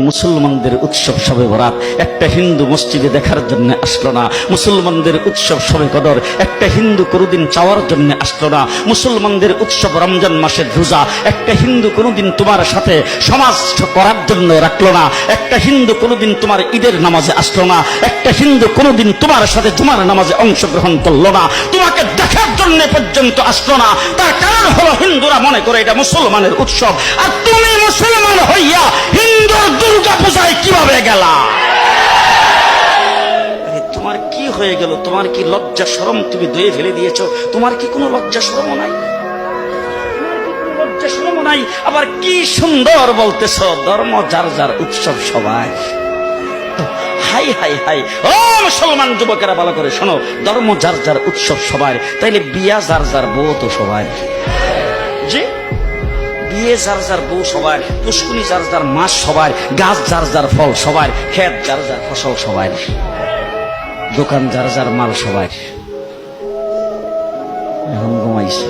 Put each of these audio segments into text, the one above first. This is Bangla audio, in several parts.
মুসলমানদের উৎসব শবে বরাত একটা হিন্দু মসজিদে দেখার জন্য আসলো না। মুসলমানদের উৎসব শবে কদর একটা হিন্দু কোনোদিন চাওয়ার জন্য আসলো না। মুসলমানদের উৎসব রমজান মাসের রোজা একটা হিন্দু কোনোদিন তোমার সাথে সমাজ করার জন্য রাখলো না। একটা হিন্দু কোনোদিন তোমার ঈদের নামাজে আসলো না। একটা হিন্দু কোনোদিন তোমার সাথে জুমার নামাজে অংশগ্রহণ করলো না, তোমাকে দেখার জন্য পর্যন্ত আসলো না। তার কারণ হলো হিন্দুরা মনে করে এটা মুসলমানের উৎসব, আর তুমি মুসলমান হইয়া হিন্দুর দুর্গা পূজায় কিভাবে গেলা? তোমার কি হয়ে গেল? তোমার কি লজ্জা শরম তুমি ধুয়ে ফেলে দিয়েছো? তোমার কি কোনো লজ্জা শরম নাই? লজ্জা শরম নাই? আবার কি সুন্দর বলতেছ, ধর্ম যার যার উৎসব সবাই। হাই হাই হাই, ও মুসলমান যুবকেরা ভালো করে শোনো, ধর্ম যার যার উৎসব সবার, তাইলে বিয়া যার যার বউ তো সবার। জি, বিয়ে যার যার বউ সবার, পুষ্কুনি যার যার মাস সবার, গাছ যার যার ফল সবার, ক্ষেত যার যার ফসল সবার, দোকান যার যার মাল সবার। এখন ঘুমাইছে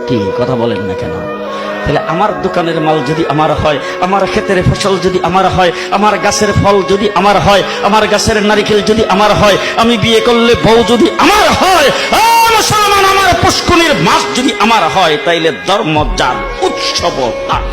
কি কথা বলেন না কেন? তাহলে আমার দোকানের মাল যদি আমার হয়, আমার ক্ষেতের ফসল যদি আমার হয়, আমার গাছের ফল যদি আমার হয়, আমার গাছের নারিকেল যদি আমার হয়, আমি বিয়ে করলে বউ যদি আমার হয়, মুসলমান আমার পুষ্কুনির মাছ যদি আমার হয়, তাইলে ধর্ম যার উৎসব তার।